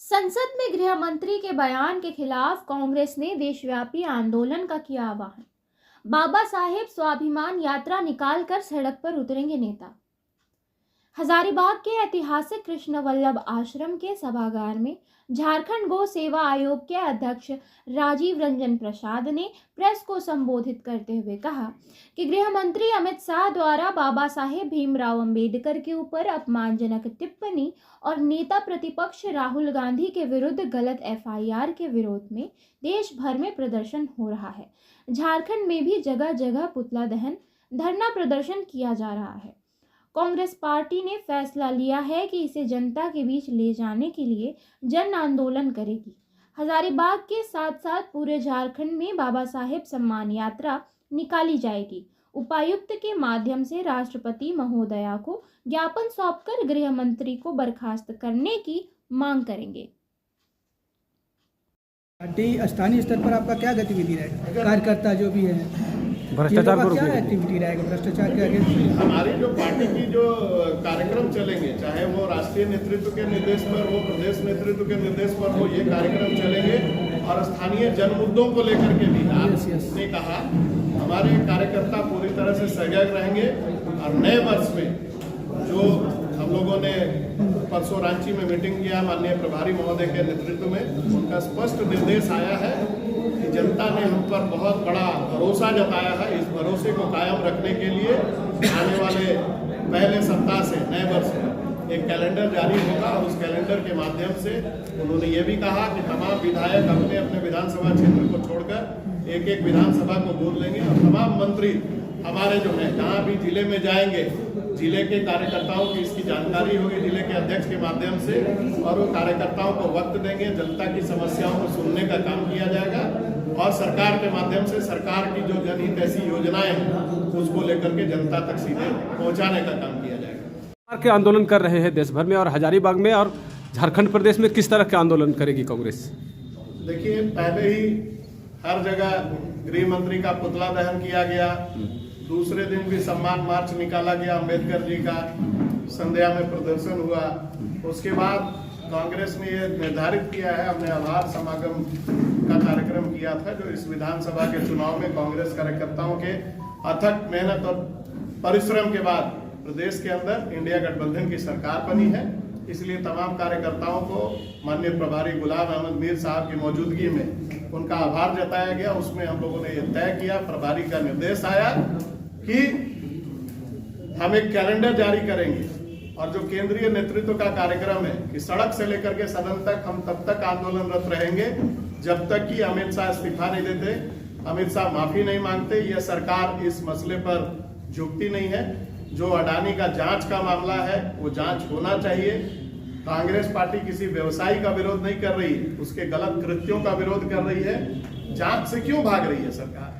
संसद में गृह मंत्री के बयान के खिलाफ कांग्रेस ने देशव्यापी आंदोलन का किया आह्वान। बाबा साहेब स्वाभिमान यात्रा निकालकर सड़क पर उतरेंगे नेता। हजारीबाग के ऐतिहासिक कृष्ण वल्लभ आश्रम के सभागार में झारखंड गौ सेवा आयोग के अध्यक्ष राजीव रंजन प्रसाद ने प्रेस को संबोधित करते हुए कहा कि गृह मंत्री अमित शाह द्वारा बाबा साहेब भीमराव अंबेडकर के ऊपर अपमानजनक टिप्पणी और नेता प्रतिपक्ष राहुल गांधी के विरुद्ध गलत एफआईआर के विरोध में देश भर में प्रदर्शन हो रहा है। झारखंड में भी जगह जगह पुतला दहन, धरना प्रदर्शन किया जा रहा है। कांग्रेस पार्टी ने फैसला लिया है कि इसे जनता के बीच ले जाने के लिए जन आंदोलन करेगी। हजारीबाग के साथ साथ पूरे झारखंड में बाबा साहेब सम्मान यात्रा निकाली जाएगी। उपायुक्त के माध्यम से राष्ट्रपति महोदया को ज्ञापन सौंपकर गृह मंत्री को बर्खास्त करने की मांग करेंगे। पार्टी स्थानीय स्तर पर आपका क्या गतिविधि रहेगा? कार्यकर्ता जो भी है भ्रष्टाचार पर क्या एक्टिविटी रहेगा? भ्रष्टाचार के आगे हमारी जो पार्टी की जो कार्यक्रम चलेंगे, चाहे वो राष्ट्रीय नेतृत्व के निर्देश पर हो, प्रदेश नेतृत्व के निर्देश पर हो, ये कार्यक्रम चलेंगे। और स्थानीय जन मुद्दों को लेकर के भी आपने कहा, हमारे कार्यकर्ता पूरी तरह से सजग रहेंगे। और नए वर्ष में जो हम लोगों ने परसों रांची में मीटिंग किया माननीय प्रभारी महोदय के नेतृत्व में, उनका स्पष्ट निर्देश आया है कि जनता ने हम पर बहुत बड़ा भरोसा जताया है। इस भरोसे को कायम रखने के लिए आने वाले पहले सप्ताह से नए वर्ष में एक कैलेंडर जारी होगा और उस कैलेंडर के माध्यम से उन्होंने ये भी कहा कि तमाम विधायक अपने अपने विधानसभा क्षेत्र को छोड़कर एक एक विधानसभा को गोद लेंगे और तमाम मंत्री हमारे जो है जहाँ भी जिले में जाएंगे, जिले के कार्यकर्ताओं की इसकी जानकारी होगी जिले के अध्यक्ष के माध्यम से, और वो कार्यकर्ताओं को वक्त देंगे। जनता की समस्याओं को सुनने का काम किया जाएगा और सरकार के माध्यम से सरकार की जो जनहित ऐसी योजनाएं हैं उसको लेकर के जनता तक सीधे पहुंचाने का काम किया जाएगा। के आंदोलन कर रहे हैं देश भर में और हजारीबाग में और झारखंड प्रदेश में किस तरह के आंदोलन करेगी कांग्रेस? देखिए, पहले ही हर जगह गृह मंत्री का पुतला दहन किया गया। दूसरे दिन भी सम्मान मार्च निकाला गया, अम्बेडकर जी का संध्या में प्रदर्शन हुआ। उसके बाद कांग्रेस ने ये निर्धारित किया है, हमने आभार समागम का कार्यक्रम किया था जो इस विधानसभा के चुनाव में कांग्रेस कार्यकर्ताओं के अथक मेहनत और परिश्रम के बाद प्रदेश के अंदर इंडिया गठबंधन की सरकार बनी है। इसलिए तमाम कार्यकर्ताओं को माननीय प्रभारी गुलाम अहमद मीर साहब की मौजूदगी में उनका आभार जताया गया। उसमें हम लोगों ने ये तय किया, प्रभारी का निर्देश आया कि हम एक कैलेंडर जारी करेंगे और जो केंद्रीय नेतृत्व का कार्यक्रम है कि सड़क से लेकर के सदन तक हम तब तक आंदोलनरत रहेंगे जब तक कि अमित शाह इस्तीफा नहीं देते, अमित शाह माफी नहीं मांगते। यह सरकार इस मसले पर झुकती नहीं है। जो अडानी का जांच का मामला है वो जांच होना चाहिए। कांग्रेस पार्टी किसी व्यवसायी का विरोध नहीं कर रही है, उसके गलत कृत्यों का विरोध कर रही है। जांच से क्यों भाग रही है सरकार?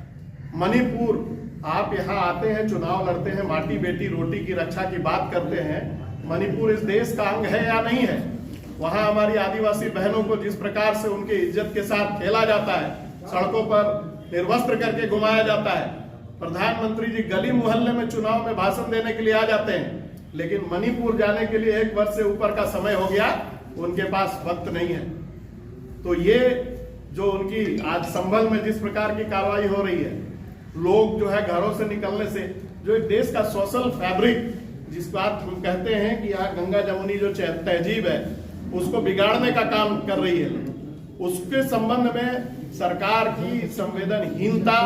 मणिपुर, आप यहाँ आते हैं, चुनाव लड़ते हैं, माटी बेटी रोटी की रक्षा की बात करते हैं। मणिपुर इस देश का अंग है या नहीं है? वहां हमारी आदिवासी बहनों को जिस प्रकार से उनके इज्जत के साथ खेला जाता है, सड़कों पर निर्वस्त्र करके घुमाया जाता है। प्रधानमंत्री जी गली मोहल्ले में चुनाव में भाषण देने के लिए आ जाते हैं, लेकिन मणिपुर जाने के लिए 1 वर्ष से ऊपर का समय हो गया, उनके पास वक्त नहीं है। तो ये जो उनकी आज संभल में जिस प्रकार की कार्रवाई हो रही है, लोग जो है घरों से निकलने से जो एक देश का सोशल फैब्रिक जिस बात हम कहते हैं कि यहाँ गंगा जमुनी जो तहजीब है उसको बिगाड़ने का काम कर रही है, उसके संबंध में सरकार की संवेदनहीनता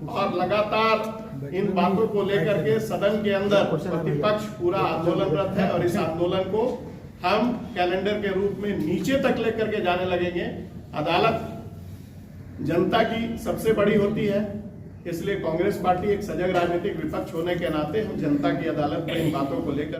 और लगातार इन बातों को लेकर के सदन के अंदर प्रतिपक्ष पूरा आंदोलनरत है और इस आंदोलन को हम कैलेंडर के रूप में नीचे तक लेकर के जाने लगेंगे। अदालत जनता की सबसे बड़ी होती है, इसलिए कांग्रेस पार्टी एक सजग राजनीतिक विपक्ष होने के नाते हम जनता की अदालत में इन बातों को लेकर